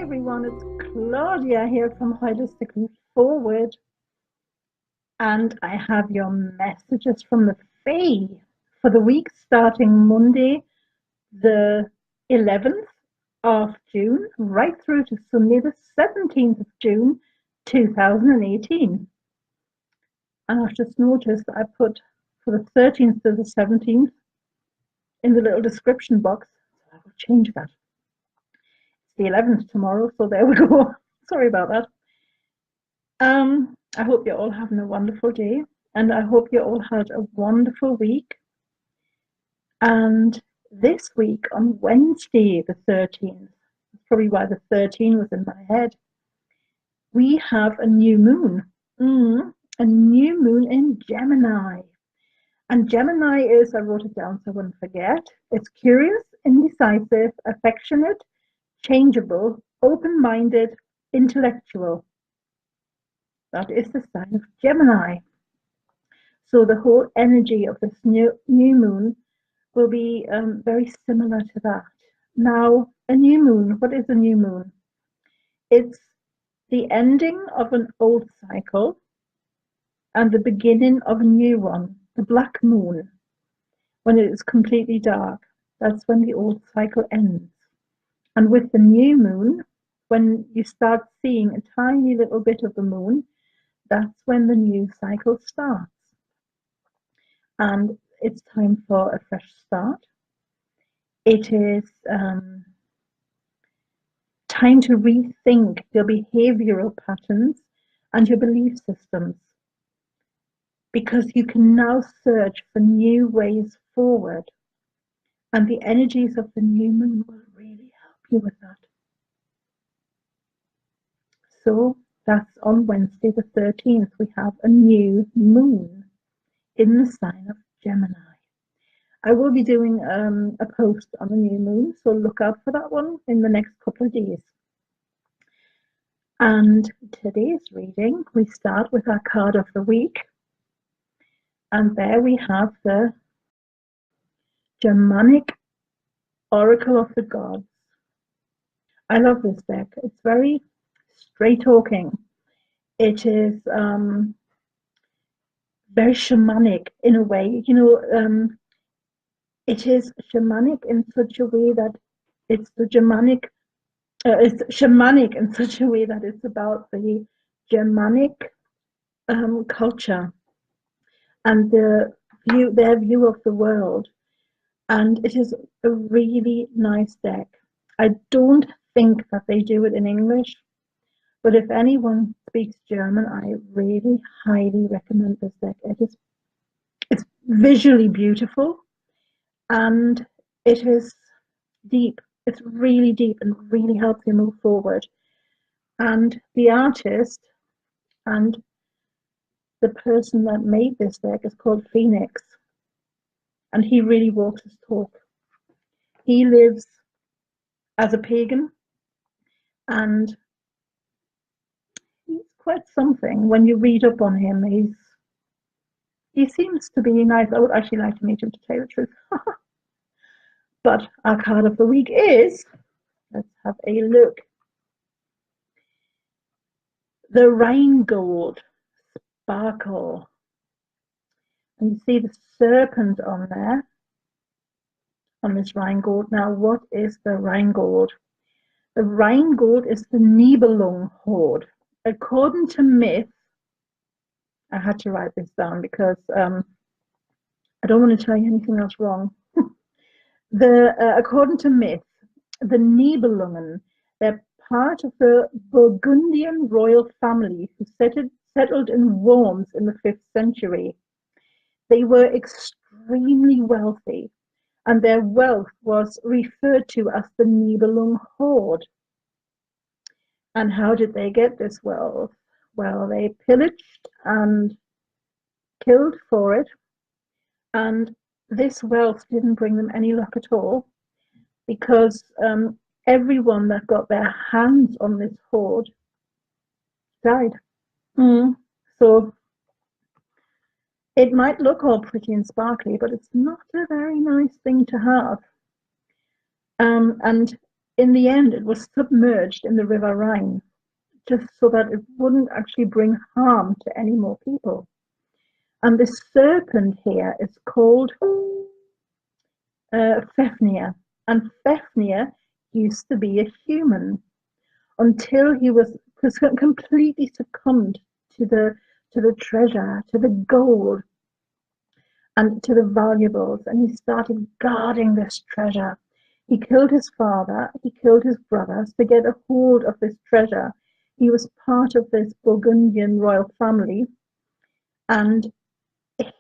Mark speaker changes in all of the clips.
Speaker 1: everyone, it's Claudia here from Holistically Forward, and I have your messages from the Fae for the week starting Monday, the 11th of June, right through to Sunday, the 17th of June, 2018. And I've just noticed that I put for the 13th to the 17th in the little description box, so I will change that. The 11th tomorrow, so there we go. Sorry about that. I hope you're all having a wonderful day, and I hope you all had a wonderful week. And this week on Wednesday the 13th, probably why the 13 was in my head, we have a new moon. A new moon in Gemini. And Gemini is, I wrote it down so I wouldn't forget, it's curious, indecisive, affectionate, changeable, open-minded, intellectual. That is the sign of Gemini. So the whole energy of this new moon will be very similar to that. Now, a new moon, what is a new moon? It's the ending of an old cycle and the beginning of a new one, the black moon. When it is completely dark, that's when the old cycle ends. And with the new moon, when you start seeing a tiny little bit of the moon, that's when the new cycle starts. And it's time for a fresh start. It is time to rethink your behavioral patterns and your belief systems, because you can now search for new ways forward. And the energies of the new moon will really help you with that. So that's on Wednesday the 13th. We have a new moon in the sign of Gemini. I will be doing a post on the new moon, so look out for that one in the next couple of days. And today's reading, we start with our card of the week. And there we have the Germanic Oracle of the Gods. I love this deck. It's very straight talking. It is very shamanic in a way, it is shamanic in such a way that it's shamanic in such a way that it's about the Germanic culture and their view of the world. And it is a really nice deck. I don't think that they do it in English, but if anyone speaks German, I really highly recommend this deck. It's visually beautiful, and it is deep. It's really deep and really helps you move forward. And the artist and the person that made this deck is called Phoenix, and he really walks his talk. He lives as a pagan, and he's quite something. When you read up on him, he seems to be nice. I would actually like to meet him, to tell you the truth. But our card of the week is, let's have a look, the Rheingold Sparkle. And you see the serpent on there, on this Rheingold. Now, what is the Rheingold? The Rheingold is the Nibelung horde. According to myth, I had to write this down because I don't want to tell you anything else wrong. According to myth, the Nibelungen, they're part of the Burgundian royal family who settled in Worms in the 5th century. They were extremely wealthy, and their wealth was referred to as the Nibelung horde. And how did they get this wealth? Well, they pillaged and killed for it, and this wealth didn't bring them any luck at all, because everyone that got their hands on this hoard died. So it might look all pretty and sparkly, but it's not a very nice thing to have. And in the end, it was submerged in the River Rhine, just so that it wouldn't actually bring harm to any more people. And this serpent here is called Fafnir. And Fafnir used to be a human until he was completely succumbed to the treasure, to the gold, and to the valuables. And he started guarding this treasure. He killed his father, he killed his brothers to get a hold of this treasure. He was part of this Burgundian royal family, and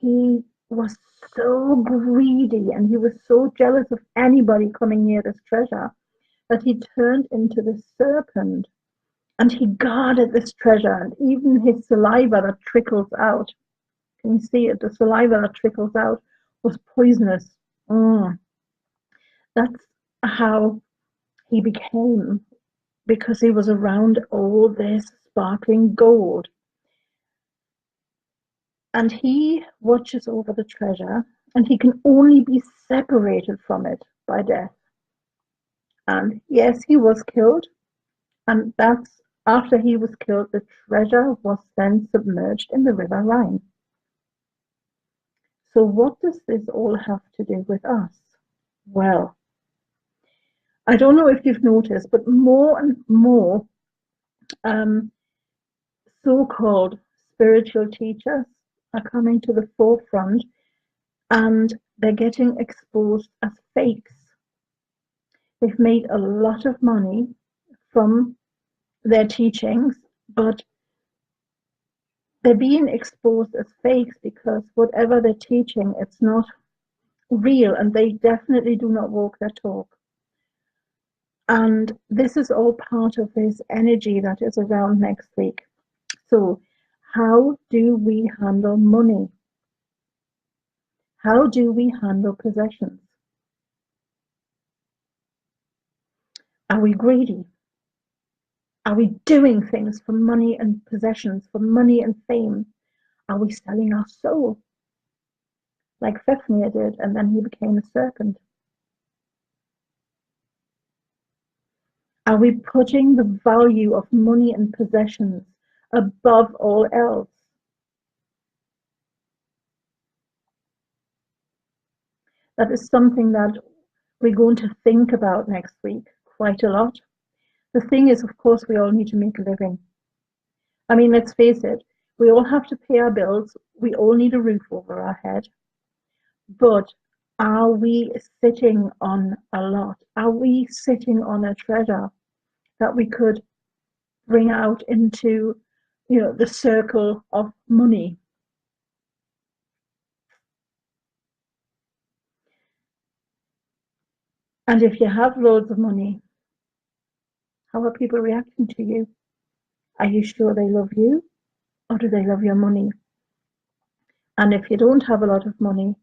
Speaker 1: he was so greedy and he was so jealous of anybody coming near this treasure that he turned into the serpent, and he guarded this treasure. And even his saliva that trickles out, can you see it? The saliva that trickles out was poisonous. That's how he became, because he was around all this sparkling gold. And he watches over the treasure, and he can only be separated from it by death. And yes, he was killed, and that's after he was killed, the treasure was then submerged in the River Rhine. So what does this all have to do with us? Well, I don't know if you've noticed, but more and more so-called spiritual teachers are coming to the forefront, and they're getting exposed as fakes. They've made a lot of money from their teachings, but they're being exposed as fakes because whatever they're teaching, it's not real, and they definitely do not walk their talk. And this is all part of this energy that is around next week. So how do we handle money? How do we handle possessions? Are we greedy? Are we doing things for money and possessions, for money and fame? Are we selling our soul? Like Fafnir did, and then he became a serpent. Are we putting the value of money and possessions above all else? That is something that we're going to think about next week quite a lot. The thing is, of course, we all need to make a living. I mean, let's face it, we all have to pay our bills. We all need a roof over our head. But are we sitting on a lot? Are we sitting on a treasure that we could bring out into, the circle of money? And if you have loads of money, how are people reacting to you? Are you sure they love you, or do they love your money? And if you don't have a lot of money,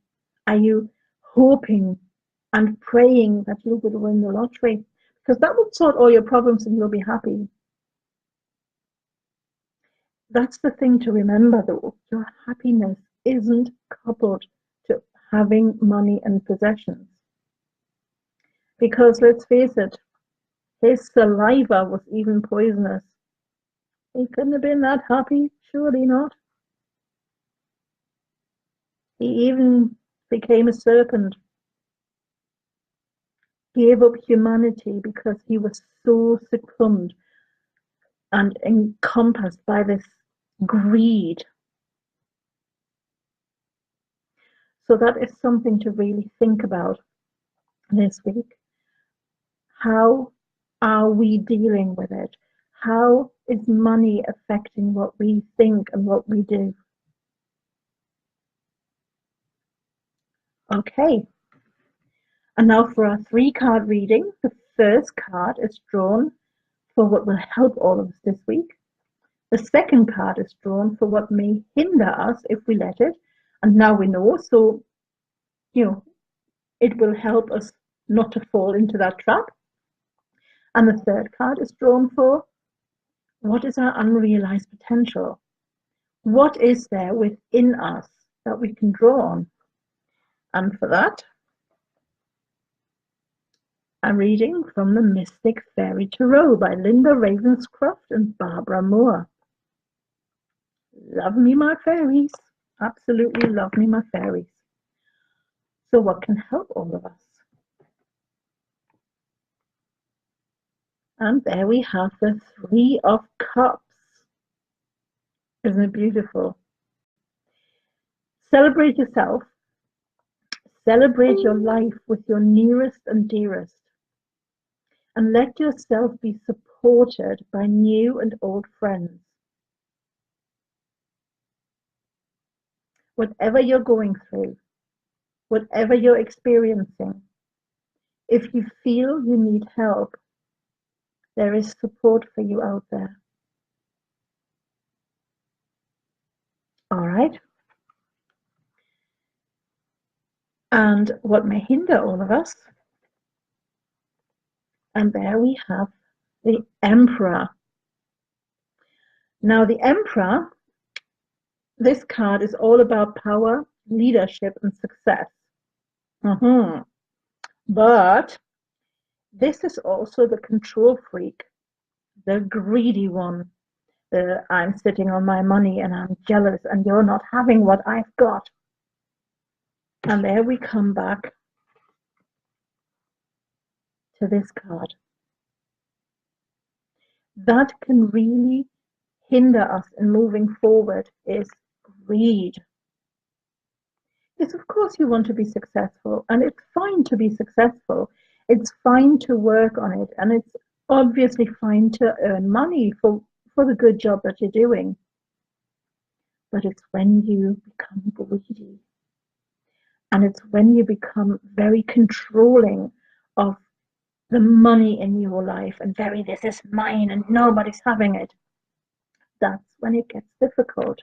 Speaker 1: are you hoping and praying that you'll win the lottery? Because that would sort all your problems and you'll be happy. That's the thing to remember, though. Your happiness isn't coupled to having money and possessions. Because let's face it, his saliva was even poisonous. He couldn't have been that happy, surely not. He even became a serpent, gave up humanity because he was so succumbed and encompassed by this greed. So that is something to really think about this week. How are we dealing with it? How is money affecting what we think and what we do? Okay. And now for our 3-card reading. The first card is drawn for what will help all of us this week. The second card is drawn for what may hinder us if we let it. And now we know, so, it will help us not to fall into that trap. And the third card is drawn for what is our unrealized potential? What is there within us that we can draw on? And for that, I'm reading from the Mystic Fairy Tarot by Linda Ravenscroft and Barbara Moore. Love me, my fairies. Absolutely love me, my fairies. So what can help all of us? And there we have the Three of Cups. Isn't it beautiful? Celebrate yourself. Celebrate your life with your nearest and dearest. And let yourself be supported by new and old friends. Whatever you're going through, whatever you're experiencing, if you feel you need help, there is support for you out there. All right? And what may hinder all of us? And there we have the Emperor. Now, the Emperor, this card is all about power, leadership, and success. But this is also the control freak, the greedy one. I'm sitting on my money and I'm jealous and you're not having what I've got. And there we come back to this card. That can really hinder us in moving forward is greed. Yes, of course you want to be successful, and it's fine to be successful. It's fine to work on it, and it's obviously fine to earn money for the good job that you're doing. But it's when you become greedy, and it's when you become very controlling of the money in your life and very, this is mine and nobody's having it. That's when it gets difficult.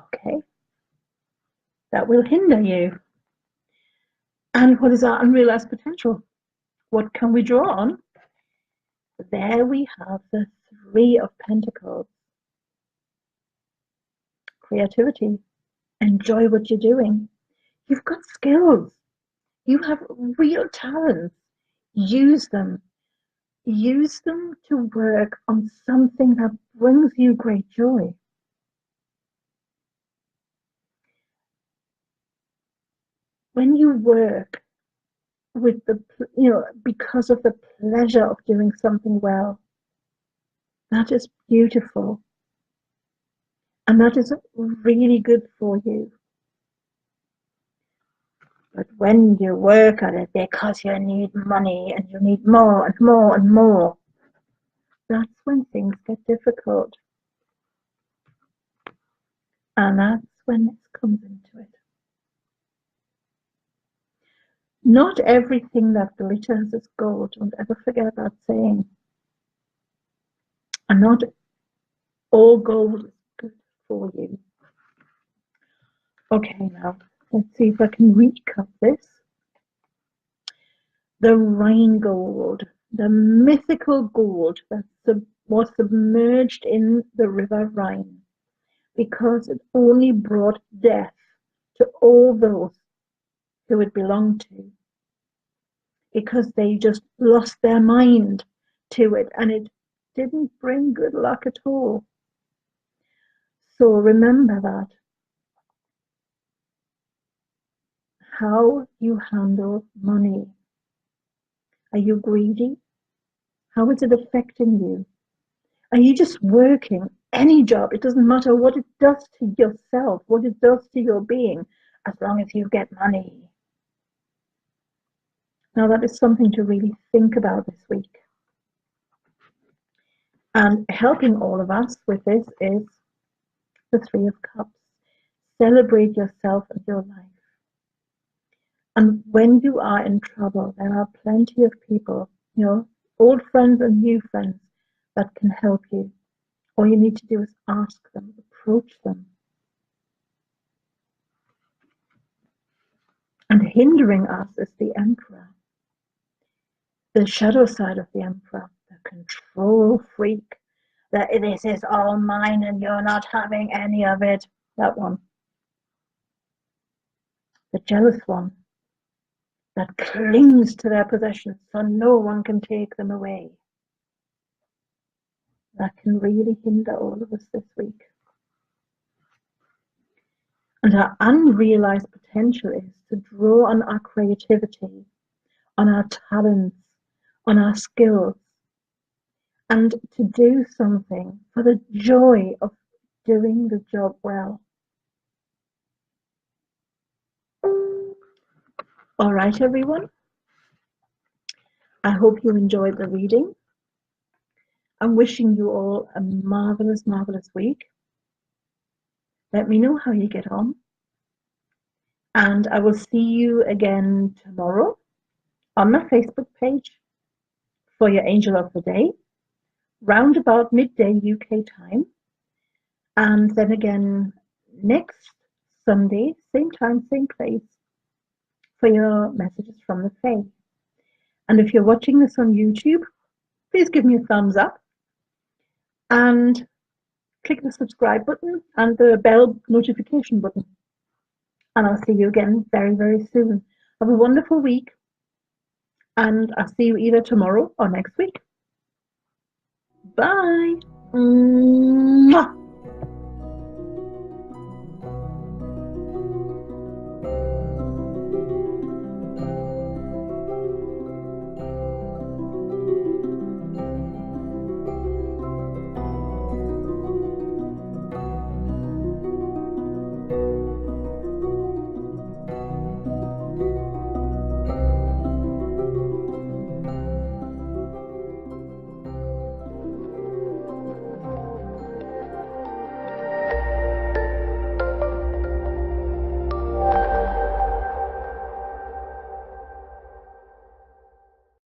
Speaker 1: Okay, that will hinder you. And what is our unrealized potential? What can we draw on? There we have the Three of Pentacles. Creativity. Enjoy what you're doing. You've got skills. You have real talents. Use them. Use them to work on something that brings you great joy. When you work with because of the pleasure of doing something well, that is beautiful. And that is really good for you. But when you work at it because you need money and you need more and more and more, that's when things get difficult. And that's when it comes into it. Not everything that glitters is gold. Don't ever forget that saying. And not all gold is good for you. Okay, now let's see if I can recap this. The Rhine gold, the mythical gold that was submerged in the river Rhine because it only brought death to all those who it belonged to, because they just lost their mind to it and it didn't bring good luck at all. So remember that. How you handle money. Are you greedy? How is it affecting you? Are you just working any job? It doesn't matter what it does to yourself, what it does to your being, as long as you get money. Now that is something to really think about this week. And helping all of us with this is the Three of Cups. Celebrate yourself and your life. And when you are in trouble, there are plenty of people, old friends and new friends that can help you. All you need to do is ask them, approach them. And hindering us is the Emperor. The shadow side of the Emperor, the control freak, that this is all mine and you're not having any of it. That one. the jealous one that clings to their possessions so no one can take them away. That can really hinder all of us this week. And our unrealized potential is to draw on our creativity, on our talents, on our skills, and to do something for the joy of doing the job well. All right, everyone. I hope you enjoyed the reading. I'm wishing you all a marvelous, marvelous week. Let me know how you get on. And I will see you again tomorrow on my Facebook page for your Angel of the Day, round about midday UK time. And then again next Sunday, same time, same place, for your messages from the Fae. And if you're watching this on YouTube, please give me a thumbs up and click the subscribe button and the bell notification button. And I'll see you again very, very soon. Have a wonderful week, and I'll see you either tomorrow or next week. Bye. Mwah.